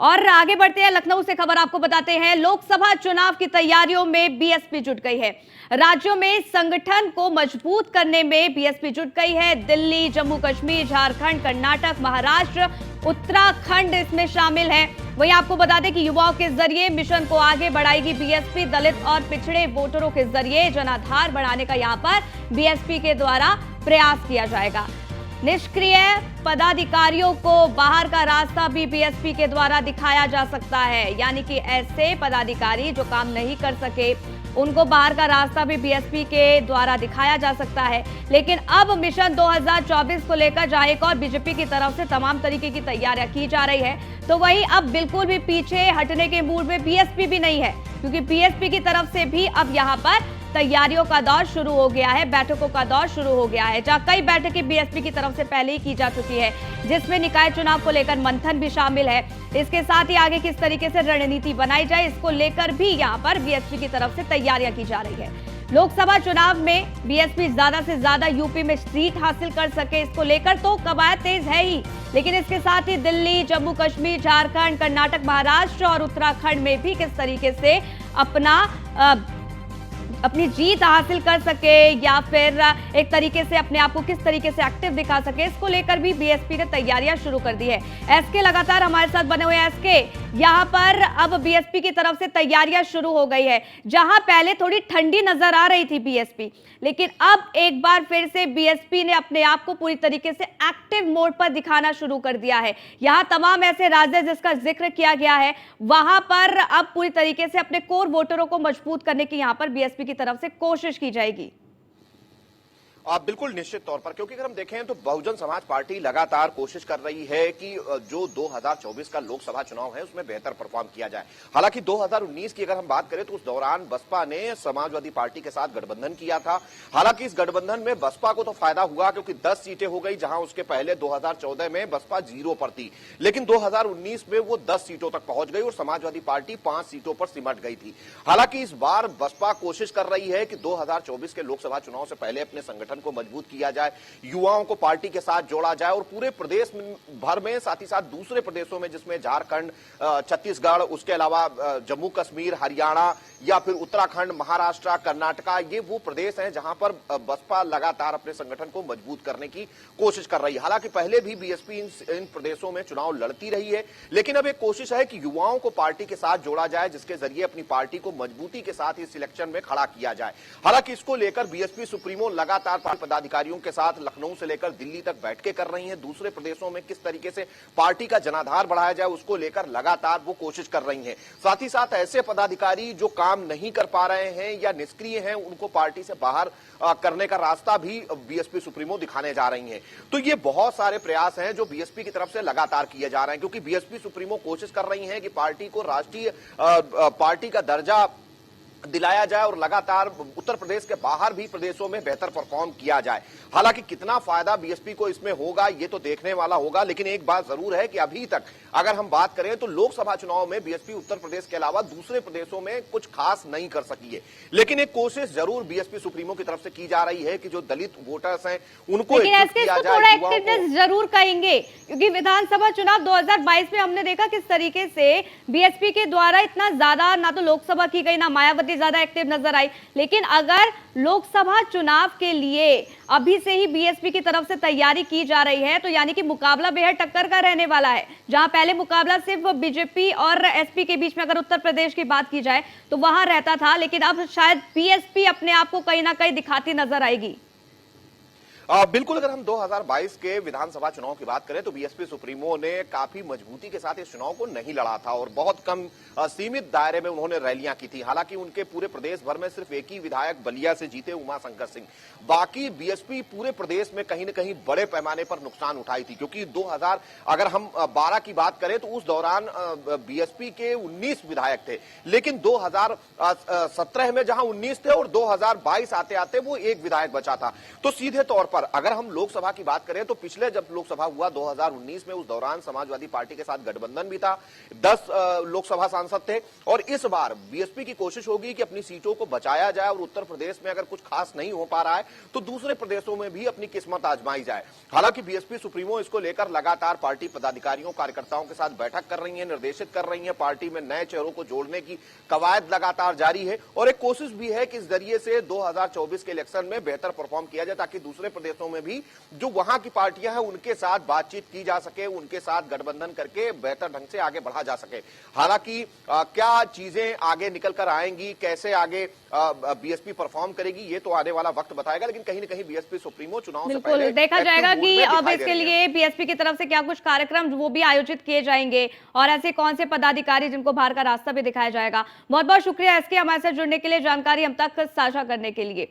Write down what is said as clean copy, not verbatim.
और आगे बढ़ते हैं, लखनऊ से खबर आपको बताते हैं। लोकसभा चुनाव की तैयारियों में बीएसपी जुट गई है। राज्यों में संगठन को मजबूत करने में बीएसपी जुट गई है। दिल्ली, जम्मू कश्मीर, झारखंड, कर्नाटक, महाराष्ट्र, उत्तराखंड इसमें शामिल है। वहीं आपको बता दें कि युवाओं के जरिए मिशन को आगे बढ़ाएगी बीएसपी। दलित और पिछड़े वोटरों के जरिए जनाधार बढ़ाने का यहां पर बीएसपी के द्वारा प्रयास किया जाएगा। निष्क्रिय पदाधिकारियों को बाहर का रास्ता भी बीएसपी के द्वारा दिखाया जा सकता है, यानी कि ऐसे पदाधिकारी जो काम नहीं कर सके उनको बाहर का रास्ता भी बीएसपी के द्वारा दिखाया जा सकता है। लेकिन अब मिशन 2024 को लेकर जहां एक और बीजेपी की तरफ से तमाम तरीके की तैयारियां की जा रही है, तो वहीं अब बिल्कुल भी पीछे हटने के मूड में बीएसपी भी नहीं है, क्योंकि बीएसपी की तरफ से भी अब यहां पर तैयारियों का दौर शुरू हो गया है, बैठकों का दौर शुरू हो गया है, जहां कई बैठकें बीएसपी की तरफ से पहले ही की जा चुकी है, जिसमें निकाय चुनाव को लेकर मंथन भी शामिल है। इसके साथ ही आगे किस तरीके से रणनीति बनाई जाए, इसको लेकर भी यहां पर बीएसपी की तरफ से तैयारियां की जा रही है। लोकसभा चुनाव में बीएसपी ज्यादा से ज्यादा यूपी में सीट हासिल कर सके, इसको लेकर तो कवायद तेज है ही, लेकिन इसके साथ ही दिल्ली, जम्मू कश्मीर, झारखंड, कर्नाटक, महाराष्ट्र और उत्तराखंड में भी किस तरीके से अपनी जीत हासिल कर सके या फिर एक तरीके से अपने आप को किस तरीके से एक्टिव दिखा सके, इसको लेकर भी बीएसपी ने तैयारियां शुरू कर दी है। एसके लगातार हमारे साथ बने हुए हैं। एसके, यहां पर अब बीएसपी की तरफ से तैयारियां शुरू हो गई है। जहां पहले थोड़ी ठंडी नजर आ रही थी बीएसपी, लेकिन अब एक बार फिर से बीएसपी ने अपने आप को पूरी तरीके से एक्टिव मोड पर दिखाना शुरू कर दिया है। यहां तमाम ऐसे राज्य जिसका जिक्र किया गया है, वहां पर अब पूरी तरीके से अपने कोर वोटरों को मजबूत करने की यहां पर बीएसपी की तरफ से कोशिश की जाएगी। बिल्कुल निश्चित तौर पर, क्योंकि अगर हम देखें तो बहुजन समाज पार्टी लगातार कोशिश कर रही है कि जो 2024 का लोकसभा चुनाव है उसमें बेहतर परफॉर्म किया जाए। हालांकि 2019 की अगर हम बात करें तो उस दौरान बसपा ने समाजवादी पार्टी के साथ गठबंधन किया था। हालांकि इस गठबंधन में बसपा को तो फायदा हुआ क्योंकि 10 सीटें हो गई, जहां उसके पहले 2014 में बसपा 0 पर थी, लेकिन 2019 में वो 10 सीटों तक पहुंच गई और समाजवादी पार्टी 5 सीटों पर सिमट गई थी। हालांकि इस बार बसपा कोशिश कर रही है कि 2024 के लोकसभा चुनाव से पहले अपने संगठन को मजबूत किया जाए, युवाओं को पार्टी के साथ जोड़ा जाए और पूरे प्रदेश भर में, साथ ही साथ दूसरे प्रदेशों में जिसमें झारखंड, छत्तीसगढ़, उसके अलावा जम्मू कश्मीर, हरियाणा या फिर उत्तराखंड, महाराष्ट्र, कर्नाटका, ये वो प्रदेश हैं जहां पर बसपा लगातार अपने संगठन को मजबूत करने की कोशिश कर रही है। हालांकि पहले भी बीएसपी इन प्रदेशों में चुनाव लड़ती रही है, लेकिन अब एक कोशिश है कि युवाओं को पार्टी के साथ जोड़ा जाए, जिसके जरिए अपनी पार्टी को मजबूती के साथ इस इलेक्शन में खड़ा किया जाए। हालांकि इसको लेकर बीएसपी सुप्रीमो लगातार पदाधिकारियों के साथ लखनऊ से लेकर दिल्ली तक बैठकें कर रही हैं। दूसरे प्रदेशों में किस तरीके से पार्टी का जनाधार बढ़ाया जाए उसको लेकर लगातार वो कोशिश कर रही हैं। साथ ही साथ ऐसे पदाधिकारी जो काम नहीं कर पा रहे हैं या निष्क्रिय हैं, उनको पार्टी से बाहर करने का रास्ता भी बीएसपी सुप्रीमो दिखाने जा रही हैं। तो ये बहुत सारे प्रयास हैं जो बीएसपी की तरफ से लगातार किए जा रहे हैं, क्योंकि बीएसपी सुप्रीमो कोशिश कर रही हैं कि पार्टी को राष्ट्रीय पार्टी का दर्जा दिलाया जाए और लगातार उत्तर प्रदेश के बाहर भी प्रदेशों में बेहतर परफॉर्म किया जाए। हालांकि कितना फायदा बीएसपी को इसमें होगा ये तो देखने वाला होगा, लेकिन एक बात जरूर है कि अभी तक अगर हम बात करें तो लोकसभा चुनाव में बीएसपी उत्तर प्रदेश के अलावा दूसरे प्रदेशों में कुछ खास नहीं कर सकी है। लेकिन एक कोशिश जरूर बीएसपी सुप्रीमो की तरफ से की जा रही है कि जो दलित वोटर्स हैं उनको किया जाए, एक्टिवनेस जरूर करेंगे, क्योंकि विधानसभा चुनाव 2022 में हमने देखा किस तरीके से बीएसपी के द्वारा इतना ज्यादा ना तो लोकसभा की गई, ना मायावती ज्यादा एक्टिव नजर आई। लेकिन अगर लोकसभा चुनाव के लिए अभी से ही बीएसपी की तरफ से तैयारी की जा रही है, तो यानी कि मुकाबला बेहद टक्कर का रहने वाला है। जहां पहले मुकाबला सिर्फ बीजेपी और एसपी के बीच में अगर उत्तर प्रदेश की बात की जाए तो वहां रहता था, लेकिन अब शायद बीएसपी अपने आप को कहीं ना कहीं दिखाती नजर आएगी। बिल्कुल, अगर हम 2022 के विधानसभा चुनाव की बात करें तो बीएसपी सुप्रीमो ने काफी मजबूती के साथ इस चुनाव को नहीं लड़ा था और बहुत कम सीमित दायरे में उन्होंने रैलियां की थी। हालांकि उनके पूरे प्रदेश भर में सिर्फ एक ही विधायक बलिया से जीते, उमाशंकर सिंह। बाकी बीएसपी पूरे प्रदेश में कहीं न कहीं बड़े पैमाने पर नुकसान उठाई थी, क्योंकि 2000 अगर हम 12 की बात करें तो उस दौरान बीएसपी के 19 विधायक थे, लेकिन 2017 में जहां 19 थे और 2022 आते आते वो एक विधायक बचा था। तो सीधे तौर पर पर अगर हम लोकसभा की बात करें तो पिछले जब लोकसभा हुआ 2019 में, उस दौरान समाजवादी पार्टी के साथ गठबंधन भी था, 10 लोकसभा सांसद थे। और इस बार बीएसपी की कोशिश होगी कि अपनी सीटों को बचाया जाए और उत्तर प्रदेश में अगर कुछ खास नहीं हो पा रहा है तो दूसरे प्रदेशों में भी अपनी किस्मत आजमाई जाए। हालांकि बीएसपी सुप्रीमो इसको लेकर लगातार पार्टी पदाधिकारियों कार्यकर्ताओं के साथ बैठक कर रही है, निर्देशित कर रही है, पार्टी में नए चेहरों को जोड़ने की कवायद लगातार जारी है और एक कोशिश भी है कि इस जरिए से 2024 के इलेक्शन में बेहतर परफॉर्म किया जाए, ताकि दूसरे प्रदेशों में भी जो वहां की पार्टियां हैं उनके साथ बातचीत की जा सके, उनके साथ गठबंधन करके बेहतर ढंग से आगे बढ़ा जा सके। हालांकि क्या चीजें आगे निकल कर आएंगी, कैसे आगे बीएसपी परफॉर्म करेगी, ये तो आने वाला वक्त बताएगा। लेकिन कहीं ना कहीं बीएसपी सुप्रीमो चुनाव से पहले देखा जाएगा एक्टिव कि मोड में अब दिखाई इसके दे रही लिए बीएसपी की तरफ से क्या कुछ कार्यक्रम वो भी आयोजित किए जाएंगे और ऐसे कौन से पदाधिकारी जिनको बाहर का रास्ता भी दिखाया जाएगा। बहुत बहुत शुक्रिया एसके, हमारे साथ जुड़ने के लिए, जानकारी हम तक साझा करने के लिए।